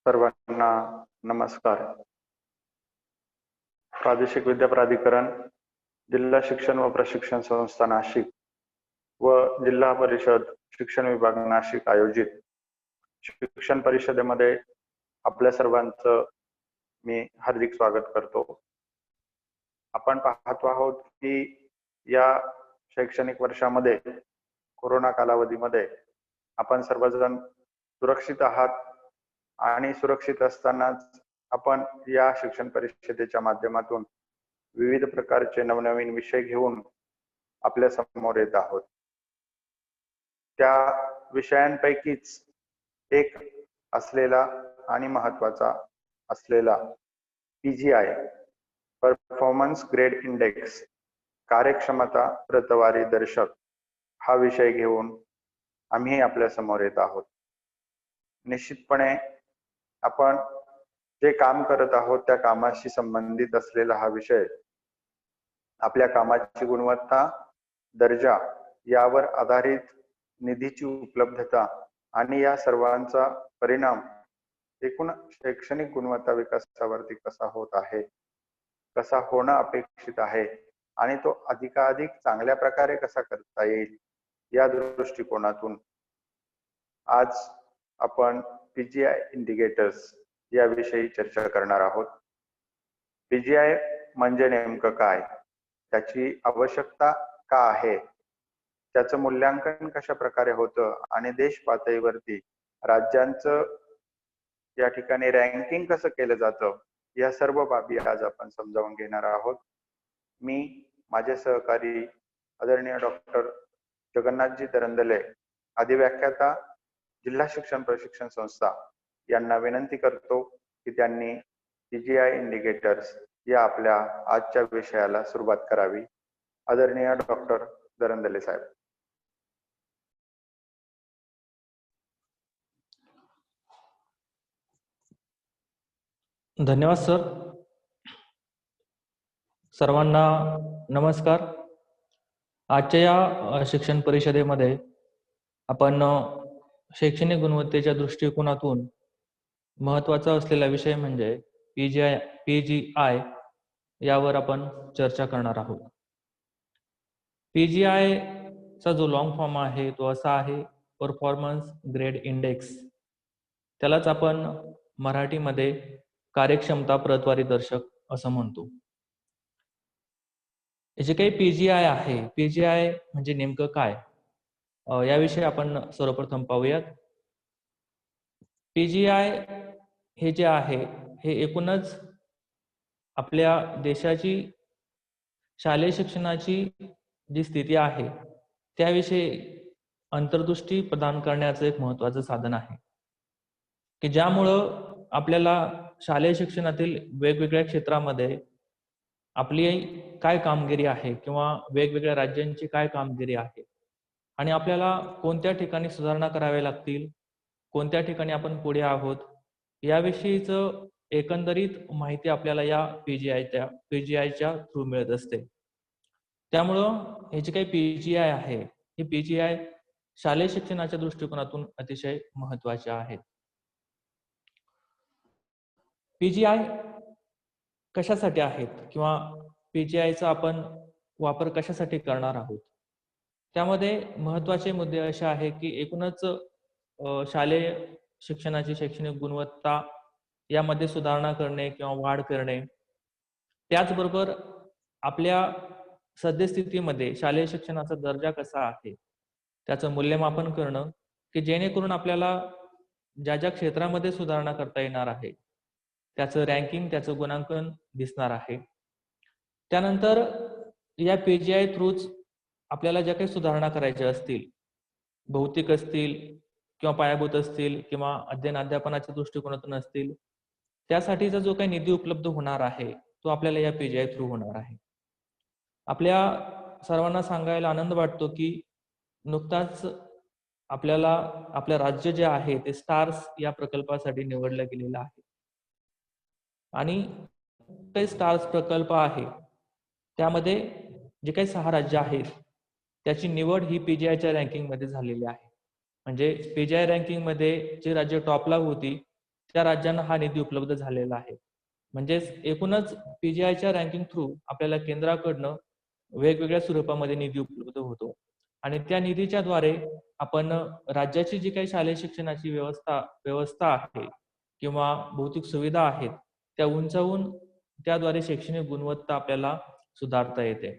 सर्वांना नमस्कार. प्रादेशिक विद्या प्राधिकरण, जिल्हा शिक्षण व प्रशिक्षण संस्था नाशिक व जिल्हा परिषद शिक्षण विभाग नाशिक आयोजित शिक्षण परिषदेमध्ये आपल्या सर्वांचं मी हार्दिक स्वागत करतो. आपण पाहतो आहोत की या शैक्षणिक वर्षामध्ये कोरोना कालावधीमध्ये आपण सर्वजण सुरक्षित आहात आणि सुरक्षित असतानाच आपण या शिक्षण परिषदेच्या माध्यमातून विविध प्रकारचे नवनवीन विषय घेऊन आपल्या समोर येत आहोत. त्या विषयांपैकीच एक असलेला आणि महत्त्वाचा असलेला PGI परफॉर्मन्स ग्रेड इंडेक्स कार्यक्षमता प्रतवारी दर्शक हा विषय घेऊन आम्ही आपल्या समोर येत आहोत. निश्चितपणे आपण जे काम करत आहोत त्या कामाशी संबंधित असलेला हा विषय आपल्या कामाची गुणवत्ता, दर्जा यावर आधारित निधीची उपलब्धता आणि या सर्वांचा परिणाम एकूण शैक्षणिक गुणवत्ता विकासावरती कसा होत आहे, कसा होणं अपेक्षित आहे आणि तो अधिकाधिक चांगल्या प्रकारे कसा करता येईल या दृष्टिकोनातून आज आपण PGI इंडिकेटर्स याविषयी चर्चा करणार आहोत. PGI म्हणजे नेमकं काय, त्याची आवश्यकता का आहे, त्याचं मूल्यांकन कशा प्रकारे होतं आणि देश पातळीवरती राज्यांचं या ठिकाणी रँकिंग कसं केलं जातं, या सर्व बाबी आज आपण समजावून घेणार आहोत. मी माझे सहकारी आदरणीय डॉक्टर जगन्नाथजी दरंदले अधिव्याख्याता जिल्हा शिक्षण प्रशिक्षण संस्था यांना विनंती करतो की त्यांनी PGI इंडिकेटर्स या आपल्या आजच्या विषयाला सुरुवात करावी. आदरणीय डॉक्टर दरंदले साहेब. धन्यवाद सर. सर्वांना नमस्कार. आजच्या या शिक्षण परिषदेमध्ये आपण शैक्षणिक गुणवत्तेच्या दृष्टिकोनातून महत्त्वाचा असलेला विषय म्हणजे PGI यावर आपण चर्चा करणार आहोत. PGI चा जो लॉंग फॉर्म आहे तो असा आहे, परफॉर्मन्स ग्रेड इंडेक्स. त्यालाच आपण मराठीमध्ये कार्यक्षमता प्रतवारी दर्शक असं म्हणतो. जे काही PGI आहे, PGI म्हणजे नेमकं काय याविषयी आपण सर्वप्रथम पाहूयात. PGI हे जे आहे हे एकूणच आपल्या देशाची शालेय शिक्षणाची जी स्थिती आहे त्याविषयी अंतर्दृष्टी प्रदान करण्याचं एक महत्त्वाचं साधन आहे की ज्यामुळं आपल्याला शालेय शिक्षणातील वेगवेगळ्या क्षेत्रामध्ये आपली काय कामगिरी आहे किंवा वेगवेगळ्या राज्यांची काय कामगिरी आहे आणि आपल्याला कोणत्या ठिकाणी सुधारणा कराव्या लागतील, कोणत्या ठिकाणी आपण पुढे आहोत याविषयीचं एकंदरीत माहिती आपल्याला या PGIच्या थ्रू मिळत असते. त्यामुळं हे जे काही PGI आहे हे PGI शालेय शिक्षणाच्या दृष्टिकोनातून अतिशय महत्त्वाचे आहेत. PGI कशासाठी आहेत किंवा PGIचा आपण वापर कशासाठी करणार आहोत, त्यामध्ये महत्त्वाचे मुद्दे असे आहे की एकूणच शालेय शिक्षणाची शैक्षणिक गुणवत्ता यामध्ये सुधारणा करणे किंवा वाढ करणे, त्याचबरोबर आपल्या सद्यस्थितीमध्ये शालेय शिक्षणाचा दर्जा कसा आहे त्याचं मूल्यमापन करणं की जेणेकरून आपल्याला ज्या ज्या क्षेत्रामध्ये सुधारणा करता येणार आहे त्याचं रँकिंग, त्याचं गुणांकन दिसणार आहे. त्यानंतर या PGI थ्रूच आपल्याला ज्या काही सुधारणा करायच्या असतील, भौतिक असतील किंवा पायाभूत असतील किंवा अध्ययन अध्यापनाच्या दृष्टिकोनातून असतील, त्यासाठीचा जो काही निधी उपलब्ध होणार आहे तो आपल्याला या PGI थ्रू होणार आहे. आपल्या सर्वांना सांगायला आनंद वाटतो की नुकताच आपल्याला आपलं राज्य जे आहे ते स्टार्स या प्रकल्पासाठी निवडलं गेलेलं आहे आणि काही स्टार्स प्रकल्प आहे त्यामध्ये जे काही 6 राज्य आहेत त्याची निवड ही PGIच्या रँकिंगमध्ये झालेली आहे. म्हणजे PGI रँकिंगमध्ये जी राज्य टॉपला होती त्या राज्यांना हा निधी उपलब्ध झालेला आहे. म्हणजेच एकूणच पीजीआयच्या रँकिंग थ्रू आपल्याला केंद्राकडनं वेगवेगळ्या स्वरूपामध्ये निधी उपलब्ध होतो आणि त्या निधीच्या द्वारे आपण राज्याची जी काही शालेय शिक्षणाची व्यवस्था आहे किंवा भौतिक सुविधा आहेत त्या उंचावून त्याद्वारे शैक्षणिक गुणवत्ता आपल्याला सुधारता येते.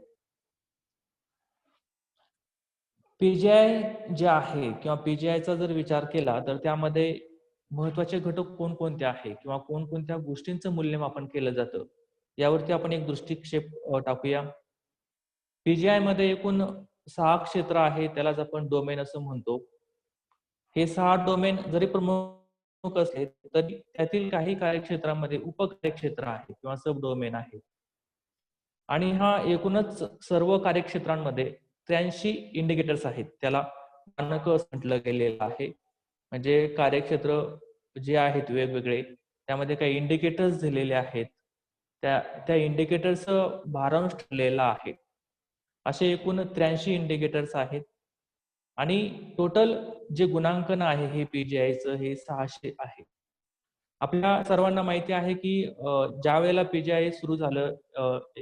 पीजीआय जे आहे किंवा पीजीआयचा जर विचार केला तर त्यामध्ये महत्वाचे घटक कोणकोणते आहे किंवा कोणकोणत्या गोष्टींचं मूल्यमापन केलं जातं यावरती आपण एक दृष्टिक्षेप टाकूया. पीजीआय मध्ये एकूण 6 क्षेत्र आहे, त्यालाच आपण डोमेन असं म्हणतो. हे 6 डोमेन जरी प्रमुख असले तरी त्यातील काही कार्यक्षेत्रामध्ये उपकार्यक्षेत्र आहे किंवा सब डोमेन आहे आणि हा एकूणच सर्व कार्यक्षेत्रांमध्ये 83 इंडिकेटर्स आहेत. त्याला मानक असं म्हटलं गेलेलं आहे. म्हणजे कार्यक्षेत्र जे आहेत वेगवेगळे त्यामध्ये काही इंडिकेटर्स दिलेले आहेत. त्या इंडिकेटर्सचं भारांश ठरलेला आहे. असे एकूण 83 इंडिकेटर्स आहेत आणि टोटल जे गुणांकन आहे हे पीजीआयचं हे 600 आहे. आपल्या सर्वांना माहिती आहे की ज्या वेळेला पीजीआय सुरू झालं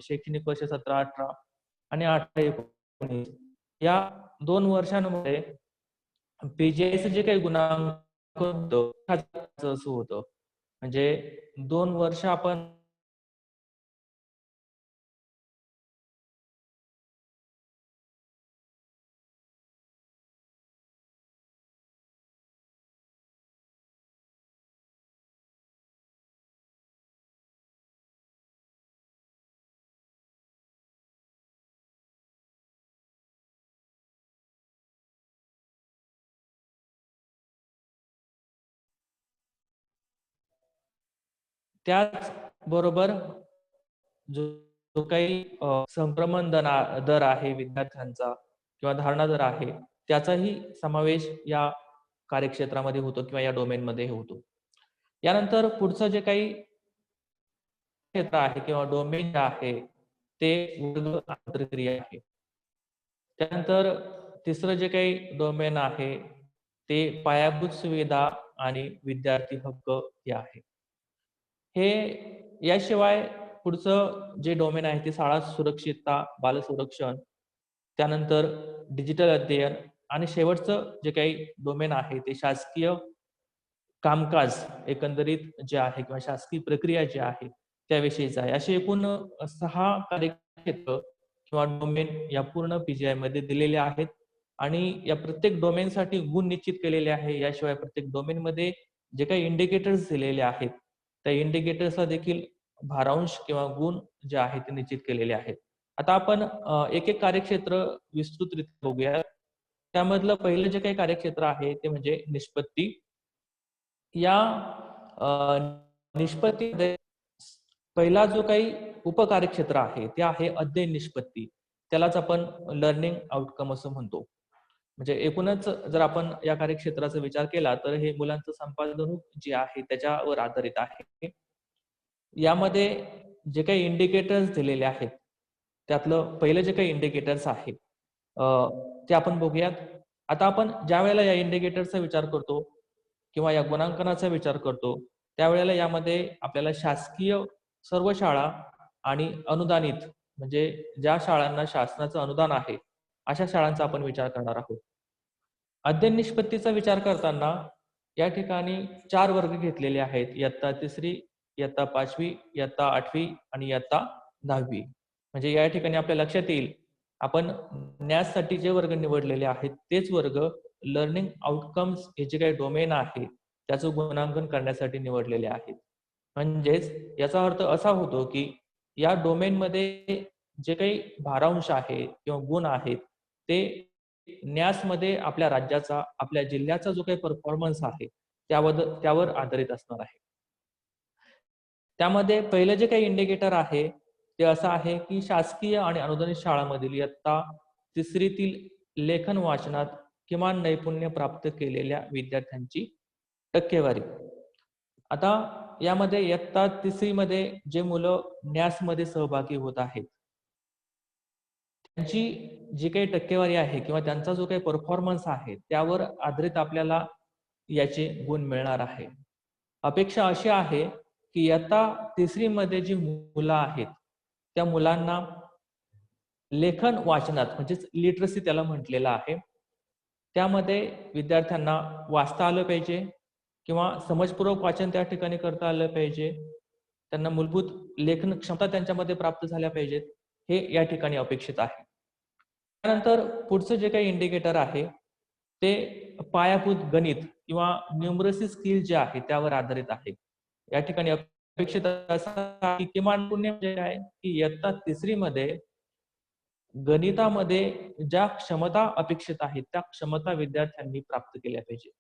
शैक्षणिक वर्ष 17-18 आणि 18-19 या 2 वर्षांमध्ये पीजीआयचं जे काही गुणांकन होतं असं होतं. म्हणजे 2 वर्ष आपण त्याच बरोबर जो जो काही संक्रमण दर आहे विद्यार्थ्यांचा किंवा धारणा दर आहे त्याचाही समावेश या कार्यक्षेत्रामध्ये होतो किंवा या डोमेनमध्ये होतो. यानंतर पुढचं जे काही क्षेत्र आहे किंवा डोमेन आहे ते वर्ग आंतरक्रिया आहे. त्यानंतर तिसरं जे काही डोमेन आहे ते पायाभूत सुविधा आणि विद्यार्थी हक्क हे आहे. हे याशिवाय पुढचं जे डोमेन आहे ते शाळा सुरक्षितता, बाल संरक्षण, त्यानंतर डिजिटल अध्ययन आणि शेवटचं जे काही डोमेन आहे ते शासकीय कामकाज एकंदरीत जे आहे किंवा शासकीय प्रक्रिया जी आहे त्याविषयीच आहे. असे एकूण 6 कार्यक्षेत्र किंवा डोमेन या पूर्ण पीजीआय मध्ये दिलेले आहेत आणि या प्रत्येक डोमेनसाठी गुण निश्चित केलेले आहे. याशिवाय प्रत्येक डोमेनमध्ये जे काही इंडिकेटर्स दिलेले आहेत त्या इंडिकेटर्सला देखील भारांश किंवा गुण जे आहेत ते निश्चित केलेले आहेत. आता आपण एक एक कार्यक्षेत्र विस्तृतरित्या बघूया. त्यामधलं पहिलं जे काही कार्यक्षेत्र आहे ते म्हणजे निष्पत्ती. या निष्पत्तीमध्ये पहिला जो काही उपकार्यक्षेत्र आहे ते आहे अध्ययन निष्पत्ती. त्यालाच आपण लर्निंग आउटकम असं म्हणतो. म्हणजे एकूणच जर आपण या कार्यक्षेत्राचा विचार केला तर हे मुलांचं संपादन जे आहे त्याच्यावर आधारित आहे. यामध्ये जे काही इंडिकेटर्स दिलेले आहेत त्यातलं पहिलं जे काही इंडिकेटर्स आहे ते आपण बघूयात. आता आपण ज्या वेळेला या इंडिकेटरचा विचार करतो किंवा या गुणांकनाचा विचार करतो त्यावेळेला यामध्ये आपल्याला शासकीय सर्व शाळा आणि अनुदानित म्हणजे ज्या शाळांना शासनाचं अनुदान आहे अशा शाळांचा आपण विचार करणार आहोत. अध्ययन निष्पत्तीचा विचार करताना या ठिकाणी 4 वर्ग घेतलेले आहेत. इयत्ता 3री, इयत्ता 5वी, इयत्ता 8वी आणि इयत्ता 10वी. म्हणजे या ठिकाणी आपल्या लक्षात येईल आपण न्याससाठी जे वर्ग निवडलेले आहेत तेच वर्ग लर्निंग आउटकम्स हे जे काही डोमेन आहे त्याचं गुणांकन करण्यासाठी निवडलेले आहेत. म्हणजेच याचा अर्थ असा होतो की या डोमेनमध्ये जे काही भारांश आहे किंवा गुण आहेत ते न्यासमध्ये आपल्या राज्याचा, आपल्या जिल्ह्याचा जो काही परफॉर्मन्स आहे त्यावर आधारित असणार आहे. त्यामध्ये पहिलं जे काही इंडिकेटर आहे ते असं आहे की शासकीय आणि अनुदानित शाळांमधील इयत्ता 3रीतील लेखन वाचनात किमान नैपुण्य प्राप्त केलेल्या विद्यार्थ्यांची टक्केवारी. आता यामध्ये इयत्ता 3री मध्ये जे मुलं न्यासमध्ये सहभागी होत आहेत त्यांची जी काही टक्केवारी आहे किंवा त्यांचा जो काही परफॉर्मन्स आहे त्यावर आधारित आपल्याला याचे गुण मिळणार आहे. अपेक्षा अशी आहे की इयत्ता 3री मध्ये जी मुलं आहेत, त्या मुलांना लेखन वाचनात म्हणजेच लिटरसी त्याला म्हटलेलं आहे. त्यामध्ये विद्यार्थ्यांना वाचता आलं पाहिजे किंवा समजपूर्वक वाचन त्या ठिकाणी करता आलं पाहिजे. त्यांना मूलभूत लेखन क्षमता त्यांच्यामध्ये प्राप्त झाल्या पाहिजेत. हे या ठिकाणी अपेक्षित आहे. त्यानंतर पुढचं जे काही इंडिकेटर आहे, ते पायाभूत गणित किंवा न्यूमरसी स्किल जे आहे त्यावर आधारित आहे. या ठिकाणी अपेक्षित असं आहे की किमान पुण्य म्हणजे काय, की इयत्ता 3री मध्ये गणितामध्ये ज्या क्षमता अपेक्षित आहेत, त्या क्षमता विद्यार्थ्यांनी प्राप्त केल्या पाहिजे.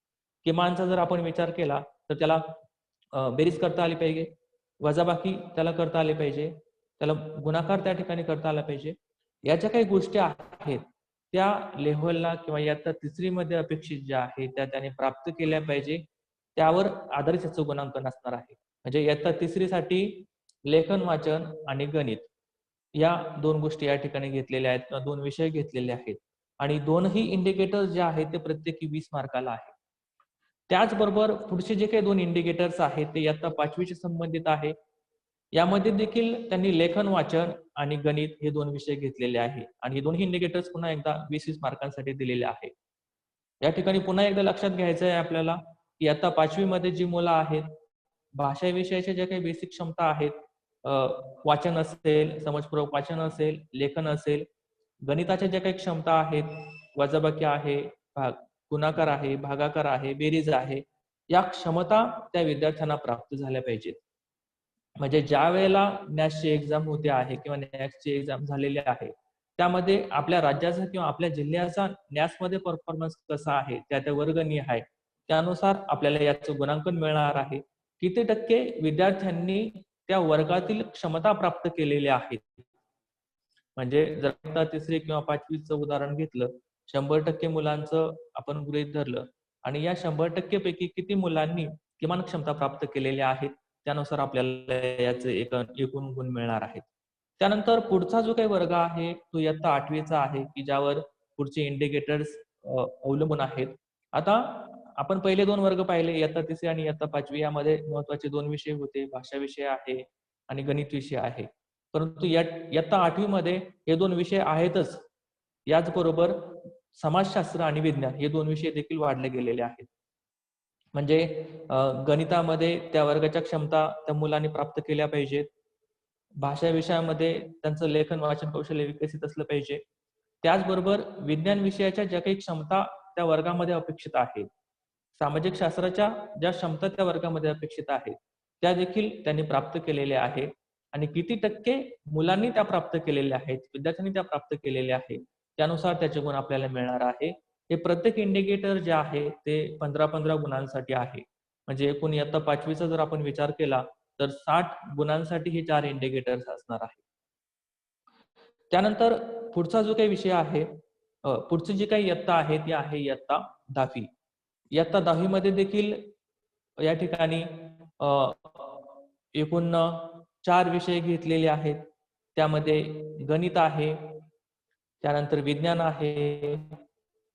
किमानचा जर आपण विचार केला, तर त्याला बेरीज करता आली पाहिजे, वजाबाकी त्याला करता आली पाहिजे, त्याला गुणाकार त्या ठिकाणी करता आला पाहिजे. या ज्या काही गोष्टी आहेत, त्या लेव्हलला किंवा इयत्ता 3री मध्ये अपेक्षित ज्या आहेत, त्या त्याने प्राप्त केल्या पाहिजे. त्यावर आधारित त्याचं गुणांकन असणार आहे. म्हणजे इयत्ता 3री साठी लेखन, वाचन आणि गणित या 2 गोष्टी या ठिकाणी घेतलेल्या आहेत किंवा 2 विषय घेतलेले आहेत आणि दोनही इंडिकेटर जे आहेत ते प्रत्येकी 20 मार्काला आहे. त्याचबरोबर पुढचे जे काही 2 इंडिकेटर्स आहेत ते इयत्ता 5वी संबंधित आहे. यामध्ये देखील त्यांनी लेखन, वाचन आणि गणित हे 2 विषय घेतलेले आहे आणि हे दोन्ही इंडिकेटर्स पुन्हा एकदा 20-20 मार्कांसाठी दिलेले आहे. या ठिकाणी पुन्हा एकदा लक्षात घ्यायचं आहे आपल्याला, की इयत्ता 5वी मध्ये जी मुलं आहेत, भाषा विषयाच्या ज्या काही बेसिक क्षमता आहेत, अ, वाचन असेल, समजपूर्वक वाचन असेल, लेखन असेल, गणिताच्या ज्या काही क्षमता आहेत, वजाबाकी आहे, गुणाकार आहे, भागाकार आहे, बेरीज आहे, या क्षमता त्या विद्यार्थ्यांना प्राप्त झाल्या पाहिजेत. म्हणजे ज्या वेळेला नॅशची एक्झाम होते आहे किंवा नॅशची एक्झाम झालेली आहे, त्यामध्ये आपल्या राज्याचा किंवा आपल्या जिल्ह्याचा नॅसमध्ये परफॉर्मन्स कसा आहे, त्या वर्गनिहाय त्यानुसार आपल्याला याचं गुणांकन मिळणार आहे. किती टक्के विद्यार्थ्यांनी त्या वर्गातील क्षमता प्राप्त केलेल्या आहेत. म्हणजे जर आता 3री किंवा 5वीचं उदाहरण घेतलं, 100% मुलांचं आपण गृहीत धरलं आणि या 100% पैकी किती मुलांनी किमान क्षमता प्राप्त केलेल्या आहेत, त्यानुसार आपल्याला याचे एकूण गुण मिळणार आहेत. त्यानंतर पुढचा जो काही वर्ग आहे, तो इयत्ता 8वीचा आहे, की ज्यावर पुढचे इंडिकेटर्स अवलंबून आहेत. आता आपण पहिले 2 वर्ग पाहिले, इयत्ता 3री आणि इयत्ता 5वी यामध्ये महत्त्वाचे 2 विषय होते, भाषा विषय आहे आणि गणित विषय आहे. परंतु इयत्ता 8वी मध्ये हे 2 विषय आहेतच. याचबरोबर समाजशास्त्र आणि विज्ञान हे 2 विषय देखील वाढले गेलेले आहेत. म्हणजे गणितामध्ये त्या वर्गाच्या क्षमता त्या मुलांनी प्राप्त केल्या पाहिजेत. भाषा विषयामध्ये त्यांचं लेखन, वाचन कौशल्य विकसित असलं पाहिजे. त्याचबरोबर विज्ञान विषयाच्या ज्या काही क्षमता त्या वर्गामध्ये अपेक्षित आहेत, सामाजिक शास्त्राच्या ज्या क्षमता त्या वर्गामध्ये अपेक्षित आहेत, त्या देखील त्यांनी प्राप्त केलेल्या आहेत आणि किती टक्के मुलांनी त्या प्राप्त केलेल्या आहेत, विद्यार्थ्यांनी त्या प्राप्त केलेल्या आहेत, त्यानुसार त्याचे गुण आपल्याला मिळणार आहे. हे प्रत्येक इंडिकेटर जे आहे ते 15-15 गुणांसाठी आहे. म्हणजे एकूण इयत्ता 5वीचा जर आपण विचार केला तर 60 गुणांसाठी हे 4 इंडिकेटर्स असणार आहे. त्यानंतर पुढचा जो काही विषय आहे, पुढची जी काही इयत्ता आहे ती आहे इयत्ता 10वी. इयत्ता 10वी मध्ये देखील या ठिकाणी एकूण 4 विषय घेतलेले आहेत. त्यामध्ये गणित आहे, त्यानंतर विज्ञान आहे,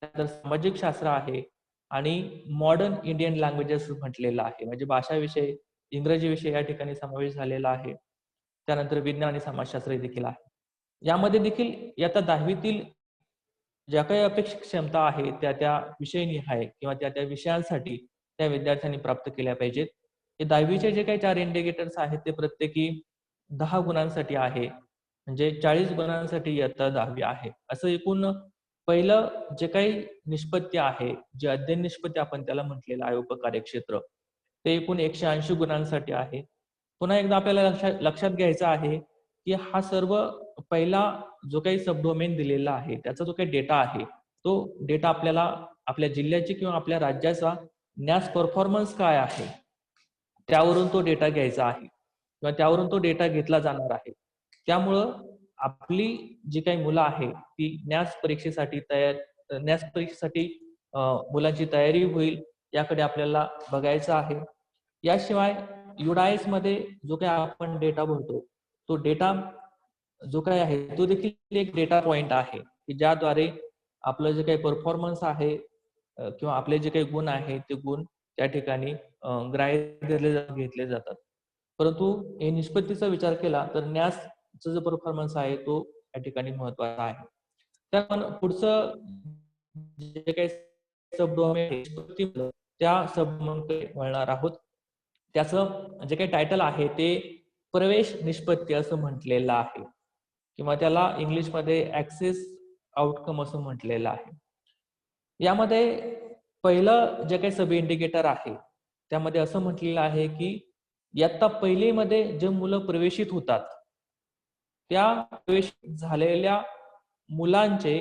त्यानंतर सामाजिक शास्त्र आहे आणि मॉडर्न इंडियन लँग्वेजेस म्हटलेलं आहे. म्हणजे भाषा विषय, इंग्रजी विषय या ठिकाणी समावेश झालेला आहे. त्यानंतर विज्ञान आणि समाजशास्त्र देखील आहे. यामध्ये देखील इयत्ता 10वीतील ज्या काही अपेक्षित क्षमता आहेत त्या विषयनिहाय किंवा त्या विषयांसाठी त्या विद्यार्थ्यांनी प्राप्त केल्या पाहिजेत. हे 10वीचे जे काही 4 इंडिकेटर्स आहेत ते प्रत्येकी 10 गुणांसाठी आहे. म्हणजे 40 गुणांसाठी इयत्ता 10वी आहे. असं एकूण पहिलं जे काही निष्पत्ती आहे, जे अध्ययन निष्पत्ती आपण त्याला म्हटलेलं आहे उपकार्यक्षेत्र, ते एकूण 180 गुणांसाठी आहे. पुन्हा एकदा आपल्याला लक्षात घ्यायचं आहे की हा सर्व पहिला जो काही सबडोमेन दिलेला आहे, त्याचा जो काही डेटा आहे, तो डेटा आपल्याला आपल्या जिल्ह्याची किंवा आपल्या राज्याचा नॅस परफॉर्मन्स काय आहे, त्यावरून तो डेटा घ्यायचा आहे किंवा त्यावरून तो डेटा घेतला जाणार आहे. त्यामुळं आपली जी काही मुलं आहेत ती नॅस परीक्षेसाठी मुलांची तयारी होईल याकडे आपल्याला बघायचं आहे. याशिवाय युडाएस मध्ये जो काही आपण डेटा भरतो, तो डेटा जो काही आहे तो देखील एक डेटा पॉइंट आहे की ज्याद्वारे आपलं जे काही परफॉर्मन्स आहे किंवा आपले जे काही गुण आहेत ते गुण त्या ठिकाणी ग्राह्य घेतले जातात. परंतु हे निष्पत्तीचा विचार केला तर न्यासचा जो परफॉर्मन्स आहे तो या ठिकाणी महत्वाचा आहे. त्यामुळे पुढचं जे काही सबडोमेन त्या सबडोमेनकडे वळणार आहोत. त्याचं जे काही टायटल आहे ते प्रवेश निष्पत्ती असं म्हटलेलं आहे किंवा त्याला इंग्लिशमध्ये ऍक्सेस आउटकम असं म्हटलेलं आहे. यामध्ये पहिलं जे काही सब इंडिकेटर आहे त्यामध्ये असं म्हटलेलं आहे की इयत्ता पहिलीमध्ये जे मुलं प्रवेशित होतात त्या प्रवेशित झालेल्या मुलांचे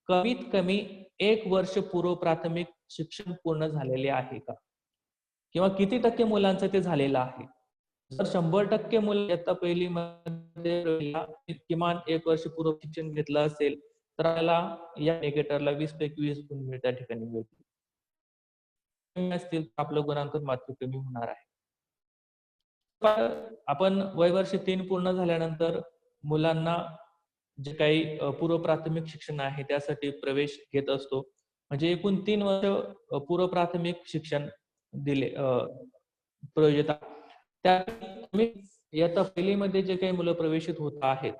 कमीत कमी 1 वर्ष पूर्व प्राथमिक शिक्षण पूर्ण झालेले आहे का किंवा किती टक्के मुलांचं ते झालेलं आहे. जर 100% मुलं इयत्ता पहिलीमध्ये किमान 1 वर्ष पूर्व शिक्षण घेतलं असेल तर आपल्याला या इंडिकेटरला 20 पैकी 20 गुण त्या ठिकाणी मिळतील. असतील तर आपलं गुणांकन मात्र कमी होणार आहे. आपण वय वर्ष 3 पूर्ण झाल्यानंतर मुलांना जे काही पूर्व प्राथमिक शिक्षण आहे त्यासाठी प्रवेश घेत असतो. म्हणजे एकूण 3 वर्ष पूर्व प्राथमिक शिक्षण दिले प्रयोजित त्या इयत्ता पहिलीमध्ये जे काही मुलं प्रवेशित होत आहेत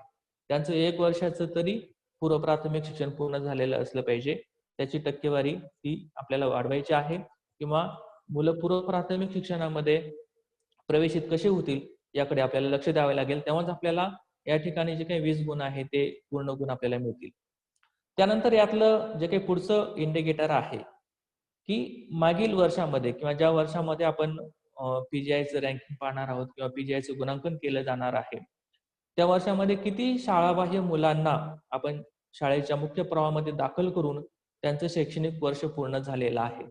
त्यांचं 1 वर्षाचं तरी पूर्व प्राथमिक शिक्षण पूर्ण झालेलं असलं पाहिजे. त्याची टक्केवारी ती आपल्याला वाढवायची आहे किंवा मुलं पूर्व प्राथमिक शिक्षणामध्ये प्रवेशित कसे होतील याकडे आपल्याला लक्ष द्यावे लागेल. तेव्हाच आपल्याला या ठिकाणी जे काही 20 गुण आहे ते पूर्ण गुण आपल्याला मिळतील. त्यानंतर यातलं जे काही पुढचं इंडिकेटर आहे की मागील वर्षामध्ये किंवा ज्या वर्षामध्ये आपण पीजीआयचं रँकिंग पाहणार आहोत किंवा पीजीआयचं गुणांकन केलं जाणार आहे त्या वर्षामध्ये किती शाळाबाह्य मुलांना आपण शाळेच्या मुख्य प्रवाहामध्ये दाखल करून त्यांचं शैक्षणिक वर्ष पूर्ण झालेलं आहे.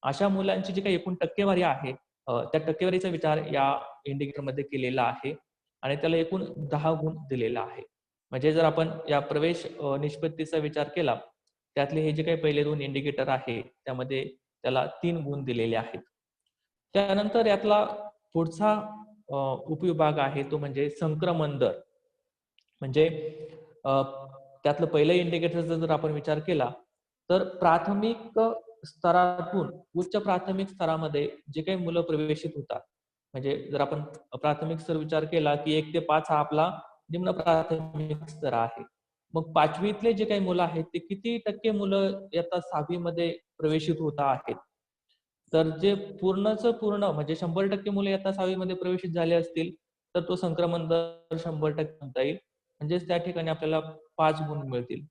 अशा मुलांची जी काही एकूण टक्केवारी आहे त्या टक्केवारीचा विचार या इंडिकेटरमध्ये केलेला आहे आणि त्याला एकूण 10 गुण दिलेला आहे. म्हणजे जर आपण या प्रवेश निष्पत्तीचा विचार केला त्यातले हे जे काही पहिले 2 इंडिकेटर आहे त्यामध्ये त्याला 3 गुण दिलेले आहेत. त्यानंतर यातला पुढचा उपविभाग आहे तो म्हणजे संक्रमण दर. म्हणजे त्यातलं पहिलं इंडिकेटरचा जर आपण विचार केला तर प्राथमिक स्तरातून उच्च प्राथमिक स्तरामध्ये जे काही मुलं प्रवेशित होतात म्हणजे जर आपण प्राथमिक स्तर विचार केला की 1 ते 5 हा आपला निम्न प्राथमिक स्तर आहे. मग 5वीतले जे काही मुलं आहेत ते किती टक्के मुलं इयत्ता 6वी मध्ये प्रवेशित होत आहेत. तर जे पूर्ण म्हणजे 100% मुलं इयत्ता 6वी मध्ये प्रवेशित झाले असतील तर तो संक्रमण दर 100% म्हणता येईल. म्हणजेच त्या ठिकाणी आपल्याला 5 गुण मिळतील.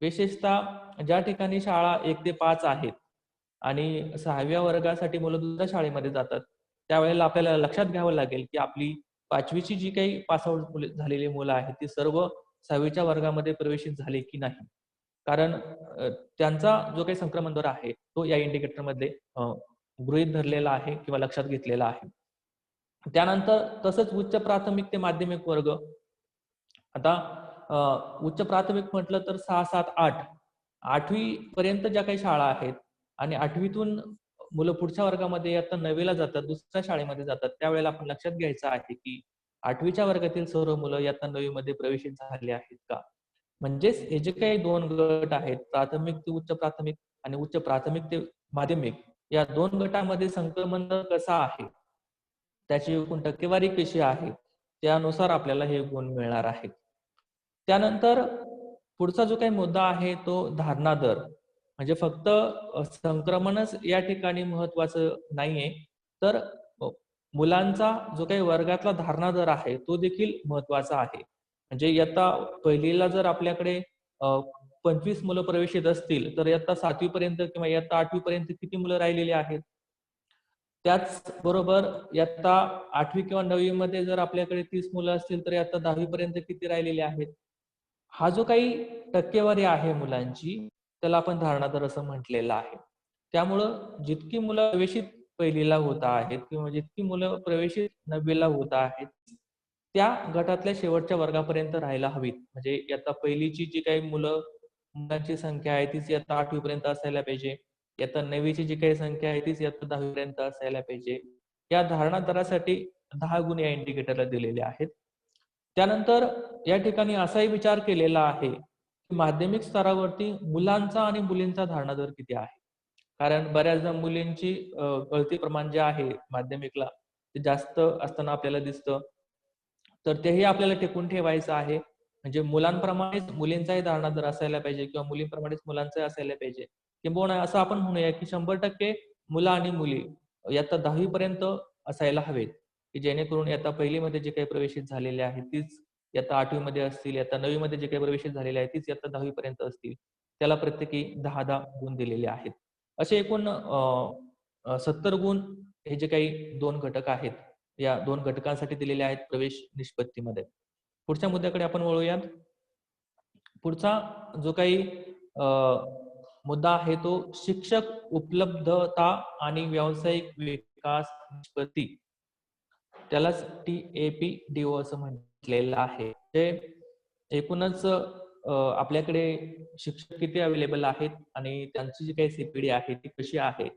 विशेषतः ज्या ठिकाणी शाळा 1 ते 5 आहेत आणि 6व्या वर्गासाठी मुलं दुसऱ्या शाळेमध्ये जातात त्यावेळेला आपल्याला लक्षात घ्यावं लागेल की आपली 5वीची जी काही पासआउट झालेली मुलं आहेत ती सर्व 6वीच्या वर्गामध्ये प्रवेशित झाले की नाही. कारण त्यांचा जो काही संक्रमण दर आहे तो या इंडिकेटरमध्ये गृहीत धरलेला आहे किंवा लक्षात घेतलेला आहे. त्यानंतर तसंच उच्च प्राथमिक ते माध्यमिक वर्ग. आता उच्च प्राथमिक म्हटलं तर 6, 7, 8 8वी पर्यंत ज्या काही शाळा आहेत आणि 8वीतून मुलं पुढच्या वर्गामध्ये इयत्ता 9वीला जातात, दुसऱ्या शाळेमध्ये जातात त्यावेळेला आपण लक्षात घ्यायचं आहे की 8वीच्या वर्गातील सर्व मुलं इयत्ता 9वी मध्ये प्रवेशित झाले आहेत का. म्हणजेच हे जे काही 2 गट आहेत प्राथमिक ते उच्च प्राथमिक आणि उच्च प्राथमिक ते माध्यमिक या 2 गटामध्ये संक्रमण दर कसा आहे त्याची एकूण टक्केवारी कशी आहे त्यानुसार आपल्याला हे गुण मिळणार आहेत. त्यानंतर पुढचा जो काही मुद्दा आहे तो धारणा दर. म्हणजे फक्त संक्रमणच या ठिकाणी महत्वाचं नाहीये तर मुलांचा जो काही वर्गातला धारणा दर आहे तो देखील महत्वाचा आहे. म्हणजे इयत्ता पहिलीला जर आपल्याकडे 25 मुलं प्रवेशित असतील तर इयत्ता 7वी पर्यंत किंवा इयत्ता 8वी पर्यंत किती मुलं राहिलेली आहेत. त्याचबरोबर इयत्ता 8वी किंवा 9वी मध्ये जर आपल्याकडे 30 मुलं असतील तर इयत्ता 10वी पर्यंत किती राहिलेली आहेत. हा जो काही टक्केवारी आहे मुलांची त्याला आपण धारणा दर असं म्हटलेलं आहे. त्यामुळं जितकी मुलं प्रवेशित पहिलीला होत आहेत किंवा जितकी मुलं प्रवेशित 9वीला होत आहेत त्या गटातल्या शेवटच्या वर्गापर्यंत राहायला हवीत. म्हणजे इयत्ता पहिलीची जी काही मुलांची संख्या आहे तीच इयत्ता 8वी पर्यंत असायला पाहिजे. इयत्ता 9वीची जी काही संख्या आहे तीच इयत्ता 10वी पर्यंत असायला पाहिजे. या धारणा दरासाठी 10 गुण या इंडिकेटरला दिलेले आहेत. त्यानंतर या ठिकाणी असाही विचार केलेला आहे की माध्यमिक स्तरावरती मुलांचा आणि मुलींचा धारणा दर किती आहे. कारण बऱ्याचदा मुलींची गळती प्रमाण जे आहे माध्यमिकला ते जास्त असताना आपल्याला दिसतं. तर तेही आपल्याला टिकून ठेवायचं आहे. म्हणजे मुलांप्रमाणेच मुलींचाही दारणा दर असायला पाहिजे किंवा मुलींप्रमाणेच मुलांचाही असायला पाहिजे. किंबहुना असं आपण म्हणूया की 100% मुलं आणि मुली इयत्ता 10वी पर्यंत असायला हवेत, की जेणेकरून इयत्ता 1ली मध्ये जे काही प्रवेशित झालेले आहेत तीच इयत्ता 8वी मध्ये असतील, इयत्ता 9वी मध्ये जे काही प्रवेशित झालेले आहेत तीच इयत्ता 10वी पर्यंत असतील. त्याला प्रत्येकी 10-10 गुण दिलेले आहेत. असे एकूण 70 गुण हे जे काही 2 घटक आहेत, या 2 घटकांसाठी दिलेले आहेत प्रवेश निष्पत्तीमध्ये. पुढच्या मुद्द्याकडे आपण वळूयात. पुढचा जो काही अ, मुद्दा आहे तो शिक्षक उपलब्धता आणि व्यावसायिक विकास निष्पत्ती. त्यालाच TAPDO असं म्हटलेलं आहे. ते एकूणच आपल्याकडे शिक्षक किती अवेलेबल आहेत आणि त्यांची जी काही CPD आहे ती कशी आहे,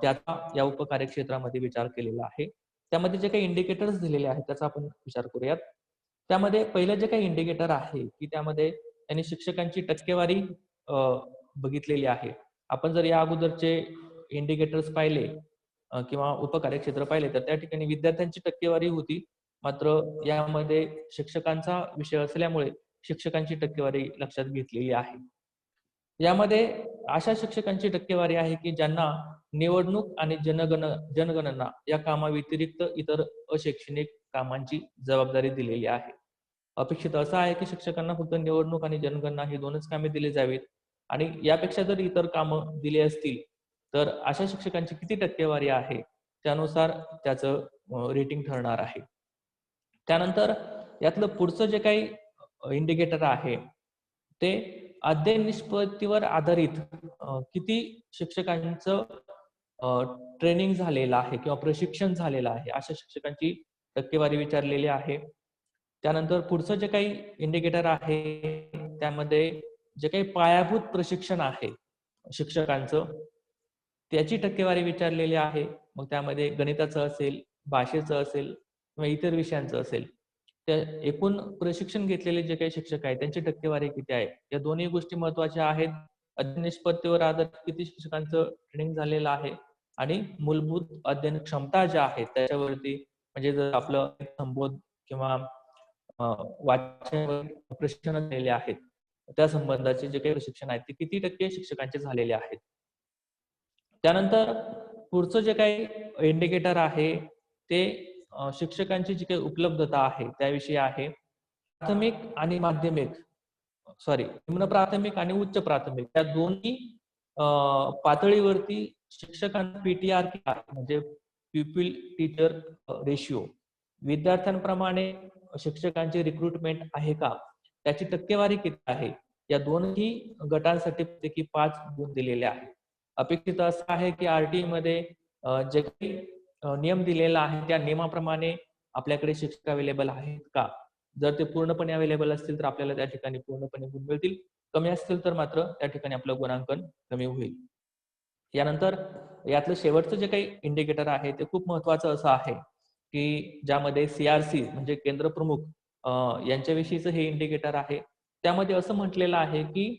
त्याचा या उपकार्यक्षेत्रामध्ये विचार केलेला आहे. त्यामध्ये जे काही इंडिकेटर्स दिलेले आहेत त्याचा आपण विचार करूयात. त्यामध्ये पहिलं जे काही इंडिकेटर आहे की त्यामध्ये त्यांनी शिक्षकांची टक्केवारी अ, बघितलेली आहे. आपण जर या अगोदरचे इंडिकेटर्स पाहिले किंवा उपकार्यक्षेत्र पाहिले तर त्या ठिकाणी विद्यार्थ्यांची टक्केवारी होती. मात्र यामध्ये शिक्षकांचा विषय असल्यामुळे शिक्षकांची टक्केवारी लक्षात घेतलेली आहे. यामध्ये अशा शिक्षकांची टक्केवारी आहे की ज्यांना निवडणूक आणि जनगणना या कामाव्यतिरिक्त इतर अशैक्षणिक कामांची जबाबदारी दिलेली आहे. अपेक्षित असं आहे की शिक्षकांना फक्त निवडणूक आणि जनगणना ही 2च कामे दिली जावीत आणि यापेक्षा जर इतर कामं दिली असतील तर अशा शिक्षकांची किती टक्केवारी आहे त्यानुसार त्याचं रेटिंग ठरणार आहे. त्यानंतर यातलं पुढचं जे काही इंडिकेटर आहे ते अध्ययन निष्पत्तीवर आधारित किती शिक्षकांचं ट्रेनिंग झालेलं आहे किंवा प्रशिक्षण झालेलं आहे अशा शिक्षकांची टक्केवारी विचारलेली आहे. त्यानंतर पुढचं जे काही इंडिकेटर आहे त्यामध्ये जे काही पायाभूत प्रशिक्षण आहे शिक्षकांचं त्याची टक्केवारी विचारलेली आहे. मग त्यामध्ये गणिताचं असेल, भाषेचं असेल किंवा इतर विषयांचं असेल. त्या एकूण प्रशिक्षण घेतलेले जे काही शिक्षक आहेत त्यांची टक्केवारी किती आहे? या दोन्ही गोष्टी महत्त्वाच्या आहेत. अध्ययन निष्पत्तीवर आधारित किती शिक्षकांचं ट्रेनिंग झालेलं आहे आणि मूलभूत अध्ययन क्षमता ज्या आहेत त्याच्यावरती म्हणजे जर आपलं संबोध किंवा वाचन प्रशिक्षण दिलेले आहेत. त्या संबंधाचे जे काही प्रशिक्षण आहे ते किती टक्के शिक्षकांचे झालेले आहेत. त्यानंतर पुढचं जे काही इंडिकेटर आहे ते शिक्षकांची जी काही उपलब्धता आहे त्याविषयी आहे. प्राथमिक आणि माध्यमिक निम्न प्राथमिक आणि उच्च प्राथमिक या दोन्ही पातळीवरती शिक्षकांना PTR म्हणजे प्युपिल टीचर रेशिओ विद्यार्थ्यांप्रमाणे शिक्षकांची रिक्रुटमेंट आहे का त्याची टक्केवारी किती आहे या दोन्ही गटांसाठी प्रत्येकी 5 गुण दिलेले आहेत. अपेक्षित असं आहे की RTE मध्ये जे काही नियम दिलेला आहे त्या नियमाप्रमाणे आपल्याकडे शिक्षक अवेलेबल आहेत का? जर ते पूर्णपणे अवेलेबल असतील तर आपल्याला त्या ठिकाणी पूर्णपणे गुण मिळतील. कमी असतील तर मात्र त्या ठिकाणी आपलं गुणांकन कमी होईल. यानंतर यातलं शेवटचं जे काही इंडिकेटर आहे ते खूप महत्त्वाचं असं आहे की ज्यामध्ये CRC म्हणजे केंद्र प्रमुख यांच्याविषयीचं हे इंडिकेटर आहे. त्यामध्ये असं म्हटलेलं आहे की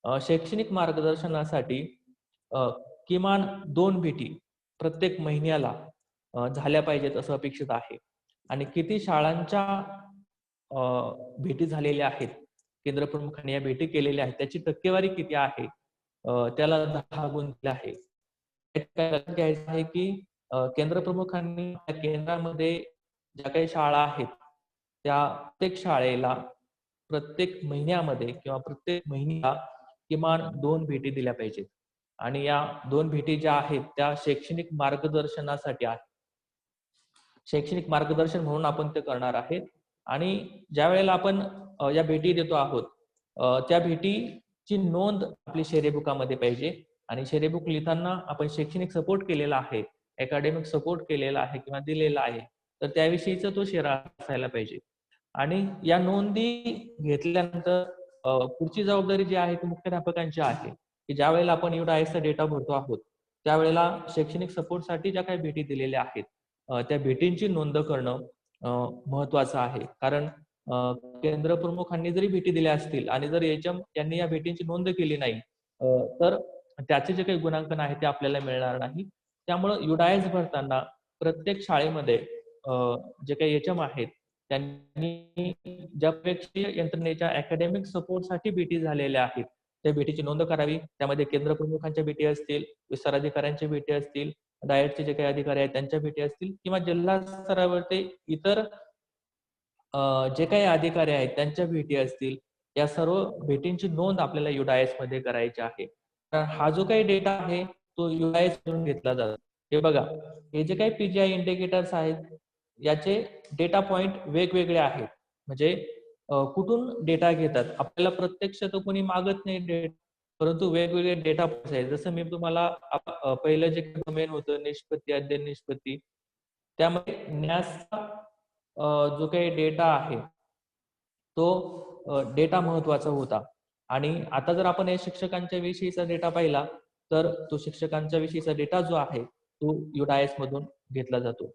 शैक्षणिक मार्गदर्शनासाठी किमान 2 भेटी प्रत्येक महिन्याला झाल्या पाहिजेत असं अपेक्षित आहे. आणि किती शाळांच्या भेटी झालेल्या आहेत केंद्रप्रमुखांनी या भेटी केलेल्या आहेत त्याची टक्केवारी किती आहे त्याला 10 गुण दिले आहे. लक्षात घ्यायचं आहे की केंद्रप्रमुखांनी त्या केंद्रामध्ये ज्या काही शाळा आहेत त्या प्रत्येक शाळेला प्रत्येक महिन्यामध्ये किंवा प्रत्येक महिन्याला किमान 2 भेटी दिल्या पाहिजेत आणि या 2 भेटी ज्या आहेत त्या शैक्षणिक मार्गदर्शनासाठी आहेत. शैक्षणिक मार्गदर्शन म्हणून आपण ते करणार आहेत आणि ज्या वेळेला आपण या भेटी देतो आहोत त्या भेटीची नोंद आपली शेरेबुकामध्ये पाहिजे आणि शेरेबुक लिहिताना आपण शैक्षणिक सपोर्ट केलेला आहे, अकॅडमिक सपोर्ट केलेला आहे किंवा दिलेला आहे तर त्याविषयीचा तो शेरा असायला पाहिजे. आणि या नोंदी घेतल्यानंतर पुढची जबाबदारी जी आहे ती मुख्याध्यापकांची आहे की ज्या वेळेला आपण UDISचा डेटा भरतो आहोत त्यावेळेला शैक्षणिक सपोर्टसाठी ज्या काही भेटी दिलेल्या आहेत त्या भेटींची नोंद करणं महत्वाचं आहे. कारण केंद्र प्रमुखांनी जरी भेटी दिल्या असतील आणि जर HM यांनी या भेटींची नोंद केली नाही तर त्याचे जे काही गुणांकन आहे ते आपल्याला मिळणार नाही. त्यामुळं युडायस भरताना प्रत्येक शाळेमध्ये जे काही एचएम आहेत त्यांनी ज्या परीक्षीय यंत्रणेच्या अकॅडमिक सपोर्टसाठी भेटी झालेल्या आहेत त्या भेटीची नोंद करावी. त्यामध्ये केंद्र प्रमुखांच्या भेटी असतील, विस्तार अधिकाऱ्यांच्या भेटी असतील, डाएटचे जे काही अधिकारी आहेत त्यांच्या भेटी असतील किंवा जिल्हा स्तरावरती इतर जे काही अधिकारी आहेत त्यांच्या भेटी असतील, या सर्व भेटींची नोंद आपल्याला युडायस मध्ये करायची आहे. तर हा जो काही डेटा आहे तो युडायस मधून घेतला जातो. हे बघा, हे जे काही पीजीआय इंडिकेटर्स आहेत याचे डेटा पॉइंट वेगवेगळे आहेत. म्हणजे कुठून डेटा घेतात आपल्याला प्रत्यक्ष तर कोणी मागत नाही डेटा, परंतु वेगवेगळे डेटा पॉइंट्स आहेत. जसं मी तुम्हाला पहिलं जे डोमेन होतं निष्पत्ती अध्ययन निष्पत्ती, त्यामध्ये न्यासचा जो काही डेटा आहे तो डेटा महत्वाचा होता. आणि आता जर आपण या शिक्षकांच्या विषयीचा डेटा पाहिला तर तो शिक्षकांच्या विषयीचा डेटा जो आहे तो युडायस मधून घेतला जातो.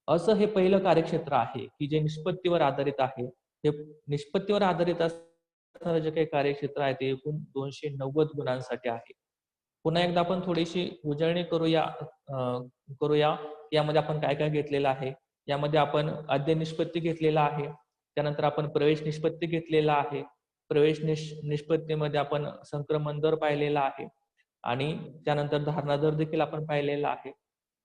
असं हे पहिलं कार्यक्षेत्र आहे की जे निष्पत्तीवर आधारित आहे. हे निष्पत्तीवर आधारित असणारं जे काही कार्यक्षेत्र आहे ते एकूण 290 गुणांसाठी आहे. पुन्हा एकदा आपण थोडीशी उजळणी करूया यामध्ये आपण काय काय घेतलेलं आहे. यामध्ये आपण अध्ययन निष्पत्ती घेतलेला आहे, त्यानंतर आपण प्रवेश निष्पत्ती घेतलेला आहे, प्रवेश निष्पत्तीमध्ये आपण संक्रमण दर पाहिलेला आहे आणि त्यानंतर धारणा दर देखील आपण पाहिलेला आहे.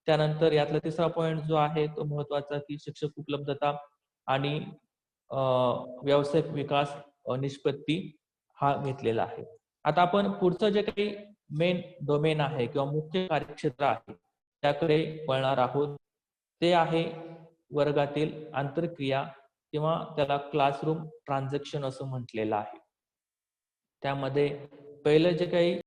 त्यानंतर यातला तिसरा पॉइंट जो आहे तो महत्वाचा की शिक्षक उपलब्धता आणि व्यावसायिक विकास निष्पत्ती हा घेतलेला आहे. आता आपण पुढचं जे काही मेन डोमेन आहे किंवा मुख्य कार्यक्षेत्र आहे त्याकडे वळणार आहोत. ते आहे वर्गातील आंतरक्रिया किंवा त्याला क्लासरूम ट्रान्झॅक्शन असं म्हटलेलं आहे. त्यामध्ये पहिलं जे काही